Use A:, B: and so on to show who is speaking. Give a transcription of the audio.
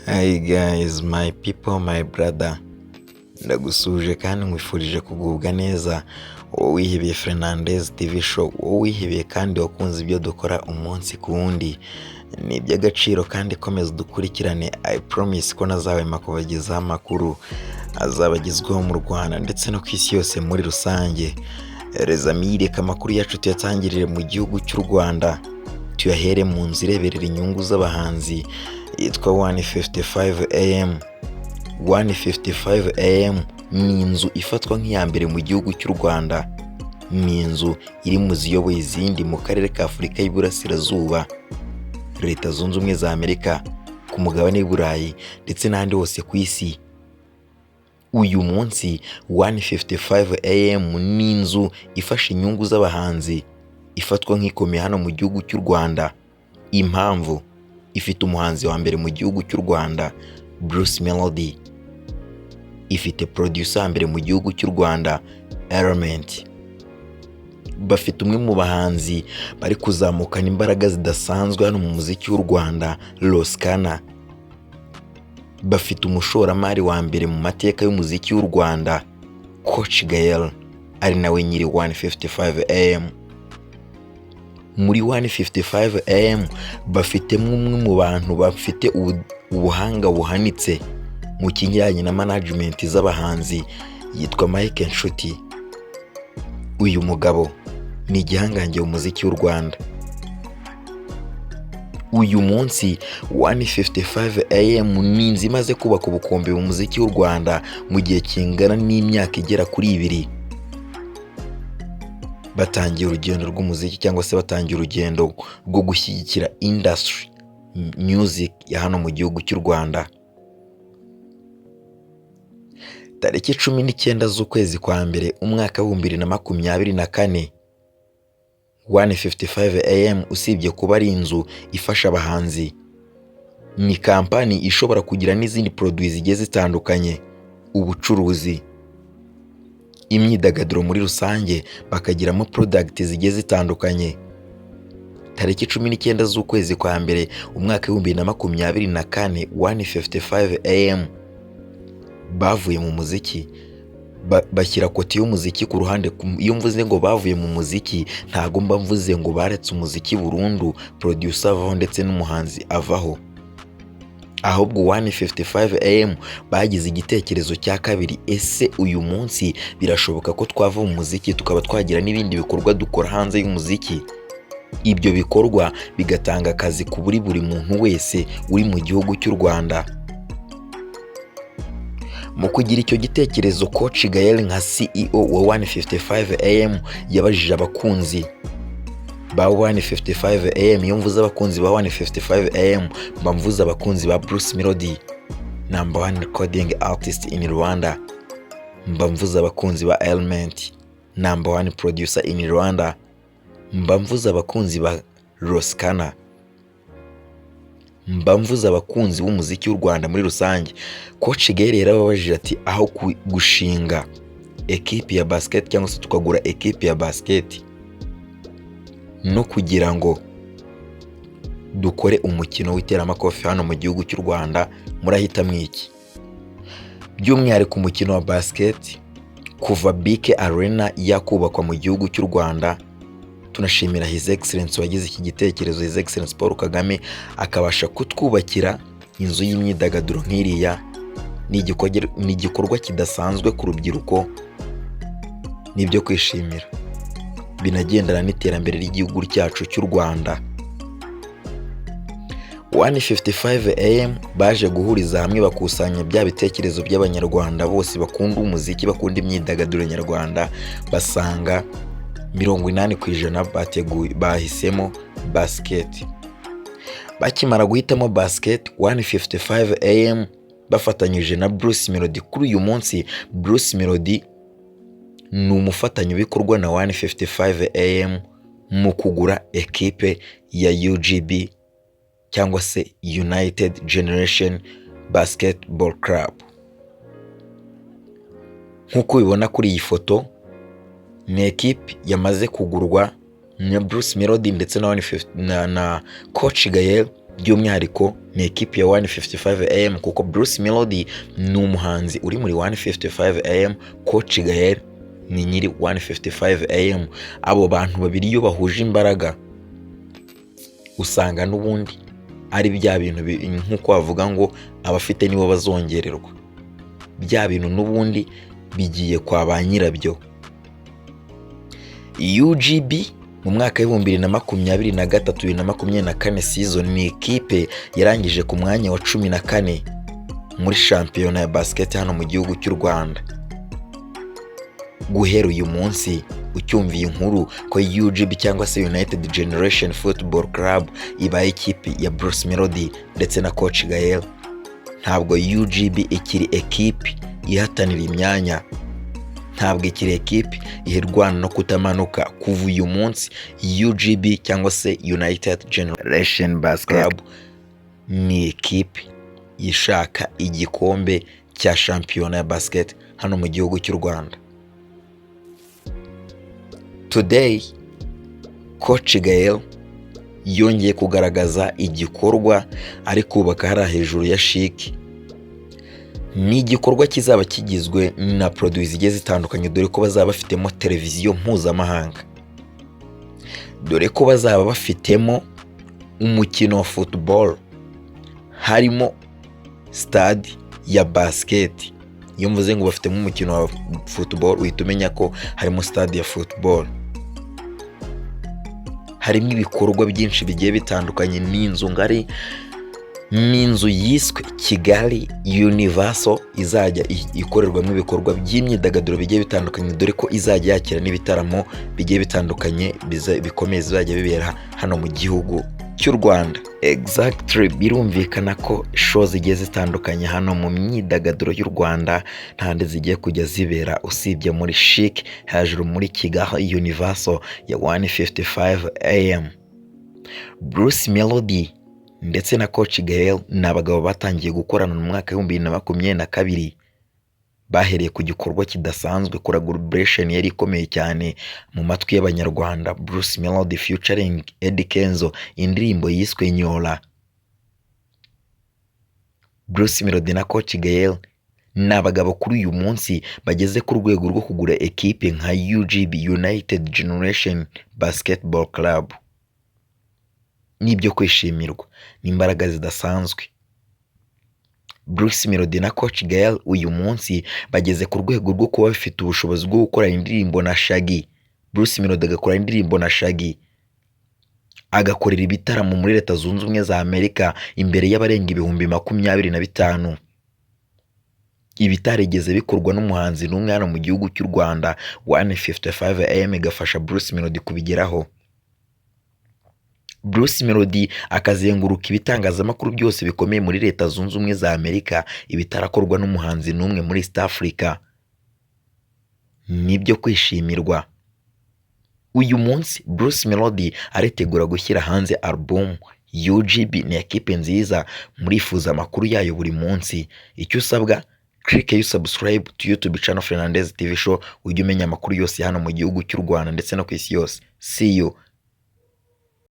A: Hi guys, my people, my brother. Ndagusuje kandi nkwifurije kugubwa neza. Wowe wihebeye Fernandez TV show, wowe wihebeye kandi wakunze ibyo dukora umunsi ku wundi. Ni iby'agaciro kandi komeza dukurikirane. I promise ko nazahwema kubagezaho amakuru azabagezweho mu Rwanda ndetse no ku isi yose muri rusange. Reka amakuru yacu tuyatangirire mu gihugu cy'u Rwanda. Tuyahere mu nzu ireberera inyungu z'abahanzi yitwa 155 AM. 155 AM ni inzu ifatwa nk'iya mbere mu gihugu cy'u Rwanda. Ni inzu iri mu ziyoboye izindi mu karere ka Afurika y'Iburasirazuba, Leta Zunze Ubumwe za Amerika, ku mugabane w'Iburayi ndetse n'ahandi hose ku isi. Uyu munsi 155 AM ni inzu ifasha inyungu z'abahanzi, ifatwa nk'ikomeye hano mu gihugu cy'u Rwanda. Impamvu ifite umuhanzi wa mbere mu gihugu cy'u Rwanda, Meddy. Ifite producer wa mbere mu gihugu cy'u Rwanda, Element. Bafite umwe mu bahanzi bari kuzamukana imbaraga zidasanzwe hano mu muziki w'u Rwanda, Roskana. Bafite umushoramari wa mbere mu mateka y'umuziki w'u Rwanda, Cauch Gaelk, ari nawe nyiri 155 AM. Muri 155 AM bafitemo umwe mu bantu bafite ubuhanga buhanitse mu kijyanye na management z'abahanzi, yitwa Mike Nshuti. Uyu mugabo ni igihangange mu muziki w'u Rwanda. Uyu munsi 155 AM ni inzu imaze kubaka ubukombe mu muziki w'u Rwanda mu gihe kingana n'imyaka igera kuri 2. Batangiye urugendo rw'umuziki cyangwa se batangiye urugendo rwo gushyigikira industry music ya hano mu gihugu cy'u Rwanda. Tariki 19 z'ukwezi kwa mbere umwaka wa 2024, 155 AM usibye kuba ari inzu ifasha abahanzi, ni kampani ishobora kugira n'izindi produits zigiye zitandukanye, ubucuruzi, imyidagaduro muri rusange, bakagiramo product zigiye zitandukanye. Tariki 19 z'ukwezi kwa mbere umwaka wa 2024, 155 AM bavuye mu muziki, bashyira kote y'umuziki ku ruhande. Iyo mvuze ngo bavuye mu muziki, ntago mba mvuze ngo baretse umuziki burundu, producer avaho ndetse n'umuhanzi avaho. Ahubwo 155 AM bagize igitekerezo cya kabiri, ese uyu munsi birashoboka ko twava mu muziki tukaba twagira n'ibindi bikorwa dukora hanze y'umuziki? Ibyo bikorwa bigatanga akazi ku buri muntu wese uri mu gihugu cy'u Rwanda. Mu kugira icyo gitekerezo, Cauch Gaelk nka CEO wa 155 AM yabajije abakunzi ba 155 AM. Iyo mvuze abakunzi ba 155 AM mba mvuze abakunzi ba Meddy, number 1 recording artist in Rwanda. Mba mvuze abakunzi ba Element, number 1 producer in Rwanda. Mba mvuze abakunzi ba Roskana. Mba mvuze abakunzi b'umuziki w'u Rwanda muri rusange. Cauch Gaelk yarababajije ati, aho gushinga equipe ya basket cyangwa se tukagura equipe ya basket no kugira ngo dukore umukino w'iteramakofe hano mu gihugu cy'u Rwanda, murahita mwiki? By'umwihariko umukino wa basket kuva BK Arena yakubakwa mu gihugu cy'u Rwanda, tunashimira His Excellence wagize iki gitekerezo, His Excellence Paul Kagame, akabasha kutwubakira inzu y'imyidagaduro nk'iriya. Ni igikorwa kidasanzwe ku rubyiruko, nibyo kwishimira, binagendana n'iterambere ry'igihugu cyacu cy'u Rwanda. 155 AM baje guhuriza hamwe bakusanya bya bitekerezo by'abanyarwanda bose bakunda umuziki, bakunda imyidagaduro nyarwanda, basanga 80% bahisemo basket. Bakimara guhitamo basket, 155 AM bafatanyije na Meddy. Kuri uyu munsi Meddy ni umufatanyabikorwa na 155 AM mu kugura equipe ya UGB cyangwa se United Generation Basketball Club. Nk'uko ubibona kuri iyi foto, ni equipe yamaze kugurwa na Meddy ndetse na Cauch Gaelk by'umwihariko ni ekipe ya 155 AM kuko Bruce Melody ni umuhanzi uri muri 155 AM, Cauch Gaelk ni nyiri 155 AM. Abo bantu babiri iyo bahuje imbaraga usanga n'ubundi ari bya bintu nk'uko bavuga ngo abafite nibo bazongererwa, bya bintu n'ubundi bigiye kwa ba nyirabyo. UGB mu mwaka w'2023 2024 season ni ekipe yarangije ku mwanya wa 14 muri shampiyona ya basket hano mu gihugu cy'u Rwanda. Guhera uyu munsi ucyumviye inkuru ko UGB cyangwa se United Generation Football Club ibaye ikipe ya Bruce Melody ndetse na Cauch Gaelk, ntabwo UGB ikiri ekipe ihatanira imyanya, ntabwo ikiri ekipe ihirwana no kutamanuka. Kuva uyu munsi UGB cyangwa se United Generation Basket Club ni ekipe ishaka igikombe cya shampiyona ya basket hano mu gihugu cy'u Rwanda. Today Cauch Gaelk yongeye kugaragaza igikorwa ari kubaka hariya hejuru ya Chic. Ni igikorwa kizaba kigizwe na produits zigiye zitandukanye, dore ko bazaba bafitemo televiziyo mpuzamahanga, dore ko bazaba bafitemo umukino wa football, harimo stade ya basket. Iyo mvuze ngo bafitemo umukino wa football uhita umenya ko harimo stade ya football. Harimo ibikorwa byinshi bigiye bitandukanye, n'inzu ngari, n'inzu yiswe Kigali Universal izajya ikorerwamo ibikorwa by'imyidagaduro bigiye bitandukanye, dore ko izajya yakira n'ibitaramo bigiye bitandukanye bikomeye bizajya bibera hano mu gihugu cy'u Rwanda. Exactly, birumvikana ko show zigiye zitandukanye hano mu myidagaduro y'u Rwanda ntande zigiye kujya zibera usibye muri Chic hejuru muri Kigali Universal ya 155 AM. Bruce Melody ndetse na Cauch Gaelk ni abagabo batangiye gukorana mu mwaka w'2022, bahereye ku gikorwa kidasanzwe, collaboration yari ikomeye cyane mu matwi y'abanyarwanda. Bruce Melody featuring Eddy Kenzo, indirimbo yiswe Nyola. Bruce Melody na Cauch Gaelk ni abagabo kuri uyu munsi bageze ku rwego rwo kugura ekipe nka UGB United Generation Basketball Club. Nibyo kwishimirwa, n'imbaraga zidasanzwe. Bruce Melody na Cauch Gaelk uyu munsi bageze ku rwego rwo kuba bafite ubushobozi bwo gukora indirimbo na Shaggy. Bruce Melody agakora indirimbo na Shaggy, agakorera ibitaramo muri Leta Zunze Ubumwe za Amerika imbere y'abarenga 25,000. Ibitarigeze bikorwa n'umuhanzi n'umwe hano mu gihugu cy'u Rwanda. 155 AM igafasha Bruce Melody kubigeraho. Bruce Melody akazenguruka ibitangazamakuru byose bikomeye muri Leta Zunze Ubumwe za Amerika, ibitarakorwa n'umuhanzi n'umwe muri East Africa. Nibyo kwishimirwa. Uyu munsi Bruce Melody aritegura gushyira hanze album. UGB ni ekipe nziza, murifuza amakuru yayo buri munsi. Icyo usabwa, click you subscribe to YouTube channel Fernandez TV Show ujye umenya amakuru yose hano mu gihugu cy'u Rwanda ndetse no ku isi yose. See you